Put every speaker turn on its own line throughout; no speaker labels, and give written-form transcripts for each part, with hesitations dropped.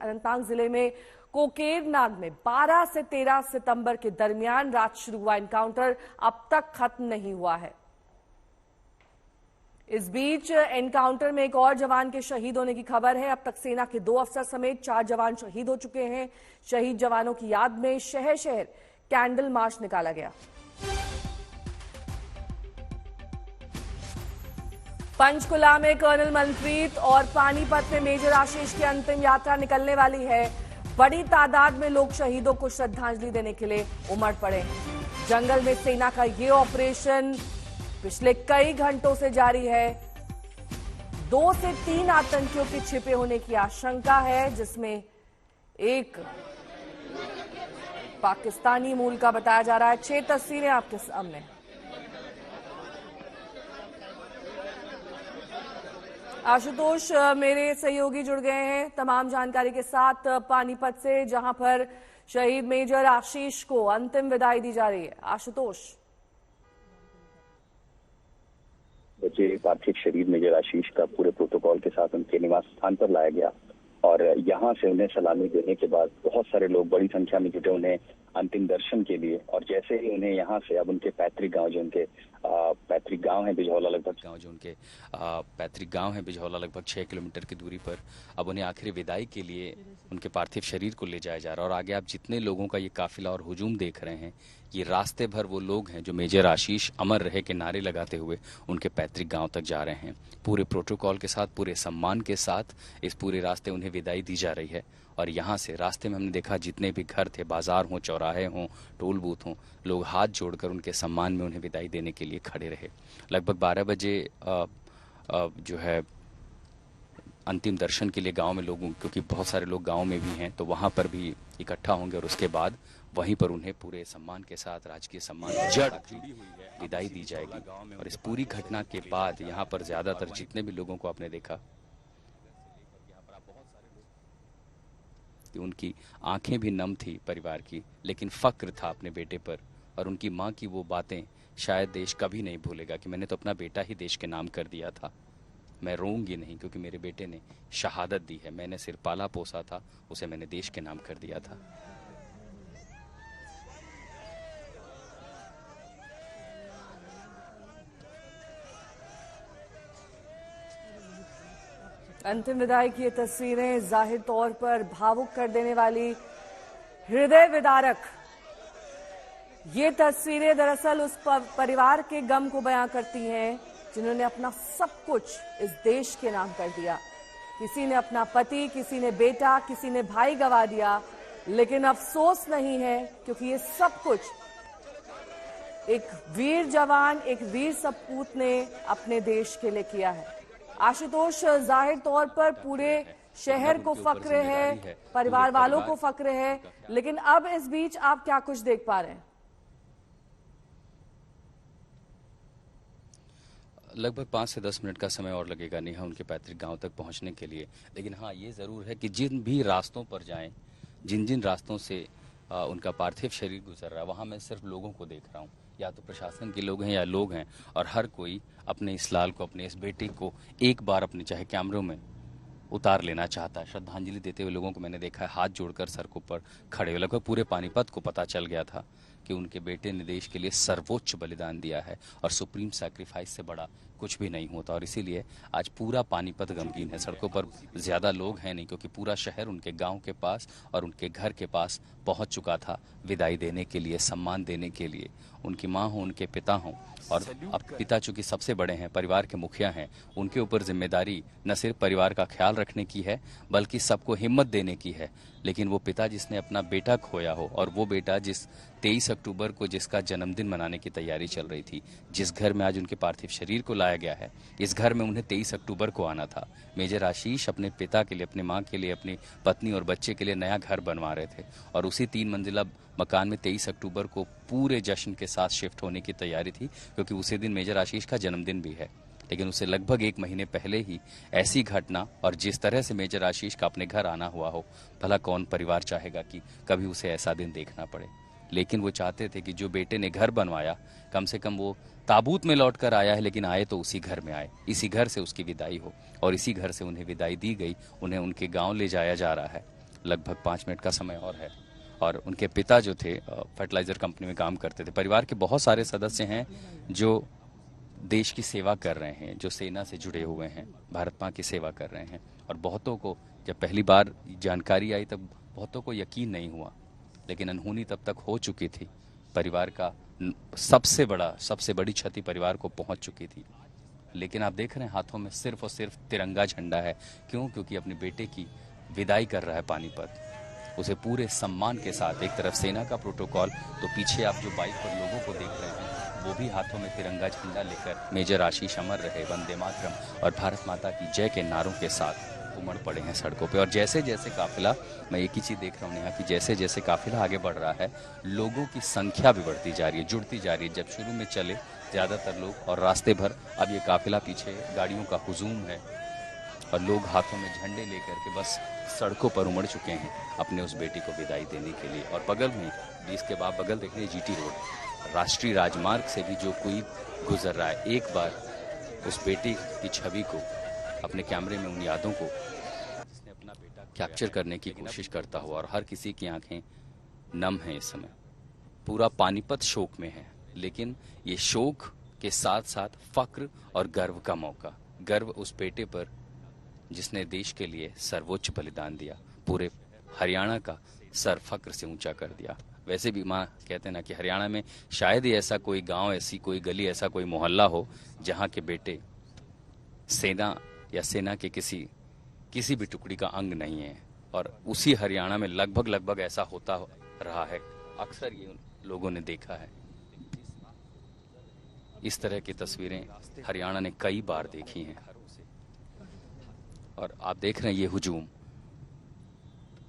अनंतनाग जिले में कोकेरनाग में 12 से 13 सितंबर के दरमियान रात शुरू हुआ एनकाउंटर अब तक खत्म नहीं हुआ है। इस बीच एनकाउंटर में एक और जवान के शहीद होने की खबर है। अब तक सेना के 2 अफसर समेत 4 जवान शहीद हो चुके हैं। शहीद जवानों की याद में शहर शहर कैंडल मार्च निकाला गया। पंचकुला में कर्नल मनप्रीत और पानीपत में मेजर आशीष की अंतिम यात्रा निकलने वाली है। बड़ी तादाद में लोग शहीदों को श्रद्धांजलि देने के लिए उमड़ पड़े। जंगल में सेना का ये ऑपरेशन पिछले कई घंटों से जारी है। 2 से 3 आतंकियों के छिपे होने की आशंका है, जिसमें एक पाकिस्तानी मूल का बताया जा रहा है। 6 तस्वीरें आपके सामने। आशुतोष मेरे सहयोगी जुड़ गए हैं तमाम जानकारी के साथ पानीपत से, जहां पर शहीद मेजर आशीष को अंतिम विदाई दी जा रही है। आशुतोष,
बचे पार्थिव शरीर मेजर आशीष का पूरे प्रोटोकॉल के साथ उनके निवास स्थान पर लाया गया और यहाँ से उन्हें सलामी देने के बाद बहुत सारे लोग बड़ी संख्या में जुटे उन्हें अंतिम दर्शन के लिए। और जैसे ही उन्हें यहाँ से अब उनके पैतृक गांव, जो उनके पैतृक गांव है बिजौला, लगभग 6 किलोमीटर की दूरी पर, अब उन्हें आखिरी विदाई के लिए उनके पार्थिव शरीर को ले जाया जा रहा है। और आगे आप जितने लोगों का ये काफिला और हुजूम देख रहे हैं, ये रास्ते भर वो लोग हैं जो मेजर आशीष अमर रहे के नारे लगाते हुए उनके पैतृक गांव तक जा रहे हैं। पूरे प्रोटोकॉल के साथ, पूरे सम्मान के साथ इस पूरे रास्ते उन्हें विदाई दी जा रही है। और यहाँ से रास्ते में हमने देखा जितने भी घर थे, बाजार हों, चौराहे हों, टोल बूथ हों, लोग हाथ जोड़कर उनके सम्मान में उन्हें विदाई देने के लिए खड़े रहे। लगभग 12 बजे जो है अंतिम दर्शन के लिए गांव में लोगों, क्योंकि बहुत सारे लोग गांव में भी हैं, तो वहां पर भी इकट्ठा होंगे और उसके बाद वहीं पर उन्हें पूरे सम्मान के साथ, राजकीय सम्मान जड़ विदाई दी जाएगी। और इस पूरी घटना के बाद यहाँ पर ज्यादातर जितने भी लोगों को आपने देखा कि उनकी आंखें भी नम थी परिवार की, लेकिन फक्र था अपने बेटे पर। और उनकी माँ की वो बातें शायद देश कभी नहीं भूलेगा कि मैंने तो अपना बेटा ही देश के नाम कर दिया था, मैं रोऊंगी नहीं क्योंकि मेरे बेटे ने शहादत दी है, मैंने सिर्फ पाला पोसा था, उसे मैंने देश के नाम कर दिया था।
अंतिम विदाई की ये तस्वीरें जाहिर तौर पर भावुक कर देने वाली, हृदय विदारक ये तस्वीरें दरअसल उस परिवार के गम को बयां करती हैं जिन्होंने अपना सब कुछ इस देश के नाम कर दिया। किसी ने अपना पति, किसी ने बेटा, किसी ने भाई गंवा दिया, लेकिन अफसोस नहीं है क्योंकि ये सब कुछ एक वीर जवान, एक वीर सपूत ने अपने देश के लिए किया है। आशुतोष, जाहिर तौर पर पूरे शहर को फक्र है, परिवार वालों को फक्र है, लेकिन अब इस बीच आप क्या कुछ देख पा रहे हैं?
लगभग 5 से 10 मिनट का समय और लगेगा नेहा उनके पैतृक गांव तक पहुंचने के लिए। लेकिन हाँ, ये जरूर है कि जिन भी रास्तों पर जाएं, जिन जिन रास्तों से उनका पार्थिव शरीर गुजर रहा है, वहां मैं सिर्फ लोगों को देख रहा हूं, या तो प्रशासन के लोग हैं या लोग हैं, और हर कोई अपने इस लाल को, अपने इस बेटे को एक बार अपने चाहे कैमरों में उतार लेना चाहता है। श्रद्धांजलि देते हुए लोगों को मैंने देखा है हाथ जोड़कर सड़कों पर खड़े हुए। लगभग पूरे पानीपत को पता चल गया था कि उनके बेटे ने देश के लिए सर्वोच्च बलिदान दिया है और सुप्रीम सैक्रिफाइस से बड़ा कुछ भी नहीं होता। और इसीलिए आज पूरा पानीपत गमगीन है। सड़कों पर ज्यादा लोग हैं नहीं, क्योंकि पूरा शहर उनके गांव के पास और उनके घर के पास पहुंच चुका था विदाई देने के लिए, सम्मान देने के लिए। उनकी माँ हो, उनके पिता हों, और अब पिता चूंकि सबसे बड़े हैं, परिवार के मुखिया हैं, उनके ऊपर जिम्मेदारी न सिर्फ परिवार का ख्याल रखने की है बल्कि सबको हिम्मत देने की है। लेकिन वो पिता जिसने अपना बेटा खोया हो, और वो बेटा जिस 23 अक्टूबर को जिसका जन्मदिन मनाने की तैयारी चल रही थी, जिस घर में आज उनके पार्थिव शरीर को लाया गया है, इस घर में उन्हें 23 अक्टूबर को आना था। मेजर आशीष अपने पिता के लिए, अपनी माँ के लिए, अपनी पत्नी और बच्चे के लिए नया घर बनवा रहे थे, और उसी 3 मंजिला मकान में 23 अक्टूबर को पूरे जश्न के साथ शिफ्ट होने की तैयारी थी, क्योंकि उसी दिन मेजर आशीष का जन्मदिन भी है। लेकिन उससे लगभग 1 महीने पहले ही ऐसी घटना, और जिस तरह से मेजर आशीष का अपने घर आना हुआ हो, भला कौन परिवार चाहेगा कि कभी उसे ऐसा दिन देखना पड़े। लेकिन वो चाहते थे कि जो बेटे ने घर बनवाया, कम से कम वो ताबूत में लौट कर आया है, लेकिन आए तो उसी घर में आए, इसी घर से उसकी विदाई हो, और इसी घर से उन्हें विदाई दी गई। उन्हें उनके गाँव ले जाया जा रहा है।
लगभग 5 मिनट का समय और है। और उनके पिता जो थे फर्टिलाइजर कंपनी में काम करते थे। परिवार के बहुत सारे सदस्य हैं जो देश की सेवा कर रहे हैं, जो सेना से जुड़े हुए हैं, भारत माँ की सेवा कर रहे हैं। और बहुतों को जब पहली बार जानकारी आई तब बहुतों को यकीन नहीं हुआ, लेकिन अनहोनी तब तक हो चुकी थी। परिवार का सबसे बड़ी क्षति परिवार को पहुंच चुकी थी। लेकिन आप देख रहे हैं हाथों में सिर्फ और सिर्फ तिरंगा झंडा है। क्यों? क्योंकि अपने बेटे की विदाई कर रहा है पानीपत, उसे पूरे सम्मान के साथ। एक तरफ सेना का प्रोटोकॉल, तो पीछे आप जो बाइक पर लोगों को देख रहे हैं वो भी हाथों में तिरंगा झंडा लेकर मेजर आशीष अमर रहे, वंदे मातरम और भारत माता की जय के नारों के साथ उमड़ पड़े हैं सड़कों पे। और जैसे जैसे काफिला, मैं एक ही चीज़ देख रहा हूँ यहाँ कि जैसे जैसे काफिला आगे बढ़ रहा है, लोगों की संख्या भी बढ़ती जा रही है, जुड़ती जा रही है। जब शुरू में चले ज़्यादातर लोग और रास्ते भर, अब ये काफिला पीछे गाड़ियों का हुजूम है और लोग हाथों में झंडे लेकर के बस सड़कों पर उमड़ चुके हैं अपने उस बेटी को विदाई देने के लिए। और बगल में, इसके बाद बगल देख लीजिए जीटी रोड, राष्ट्रीय राजमार्ग से भी जो कोई गुजर रहा है, एक बार उस बेटी की छवि को, अपने कैमरे में उन यादों को जिसने अपना बेटा कैप्चर करने की कोशिश करता हुआ। और हर किसी की आंखें नम हैं इस समय, पूरा पानीपत शोक में है। लेकिन ये शोक के साथ साथ फक्र और गर्व का मौका, गर्व उस बेटे पर जिसने देश के लिए सर्वोच्च बलिदान दिया, पूरे हरियाणा का सर फक्र से ऊंचा कर दिया। वैसे भी माँ कहते हैं ना कि हरियाणा में शायद ही ऐसा कोई गांव, ऐसी कोई गली, ऐसा कोई मोहल्ला हो जहां के बेटे सेना या सेना के किसी भी टुकड़ी का अंग नहीं है। और उसी हरियाणा में लगभग ऐसा होता रहा है, अक्सर ये लोगों ने देखा है। इस तरह की तस्वीरें हरियाणा ने कई बार देखी हैं। और आप देख रहे हैं ये हुजूम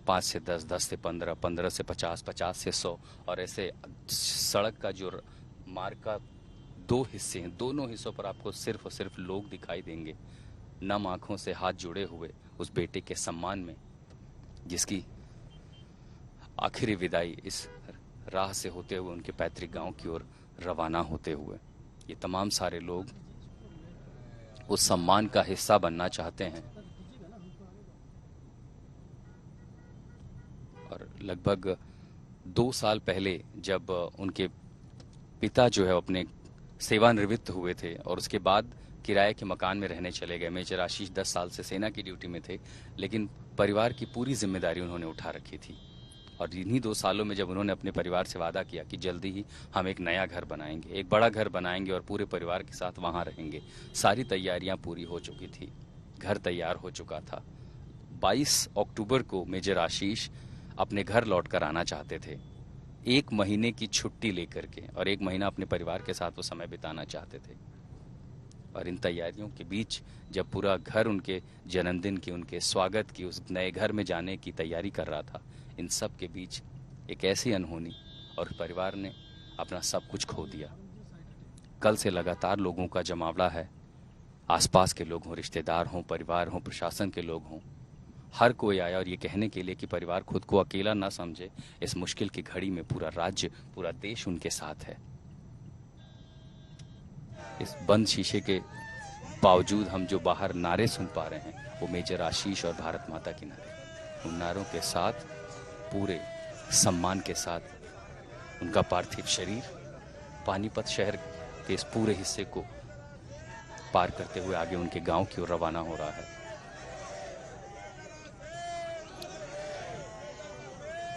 5 से 10, 10 से 15, 15 से 50, 50 से 100। और ऐसे सड़क का जो मार्ग का 2 हिस्से हैं, दोनों हिस्सों पर आपको सिर्फ और सिर्फ लोग दिखाई देंगे, नम आंखों से हाथ जुड़े हुए उस बेटे के सम्मान में, जिसकी आखिरी विदाई इस राह से होते हुए उनके पैतृक गांव की ओर रवाना होते हुए। ये तमाम सारे लोग उस सम्मान का हिस्सा बनना चाहते हैं। और लगभग 2 साल पहले जब उनके पिता जो है अपने सेवानिवृत्त हुए थे और उसके बाद किराए के मकान में रहने चले गए। मेजर आशीष 10 साल से सेना की ड्यूटी में थे, लेकिन परिवार की पूरी जिम्मेदारी उन्होंने उठा रखी थी। और इन्हीं 2 सालों में जब उन्होंने अपने परिवार से वादा किया कि जल्दी ही हम एक नया घर बनाएंगे, एक बड़ा घर बनाएंगे और पूरे परिवार के साथ वहां रहेंगे, सारी तैयारियां पूरी हो चुकी थी, घर तैयार हो चुका था। 22 अक्टूबर को मेजर आशीष अपने घर लौट कर आना चाहते थे, 1 महीने की छुट्टी लेकर के, और 1 महीना अपने परिवार के साथ वो समय बिताना चाहते थे। और इन तैयारियों के बीच जब पूरा घर उनके जन्मदिन की, उनके स्वागत की, उस नए घर में जाने की तैयारी कर रहा था, इन सब के बीच एक ऐसी अनहोनी, और परिवार ने अपना सब कुछ खो दिया। कल से लगातार लोगों का जमावड़ा है, आसपास के लोग हों, रिश्तेदार हों, परिवार हों, प्रशासन के लोग हों, हर कोई आया और ये कहने के लिए कि परिवार खुद को अकेला ना समझे। इस मुश्किल की घड़ी में पूरा राज्य, पूरा देश उनके साथ है। इस बंद शीशे के बावजूद हम जो बाहर नारे सुन पा रहे हैं वो मेजर आशीष और भारत माता के नारे। उन नारों के साथ, पूरे सम्मान के साथ उनका पार्थिव शरीर पानीपत शहर के इस पूरे हिस्से को पार करते हुए आगे उनके गांव की ओर रवाना हो रहा है।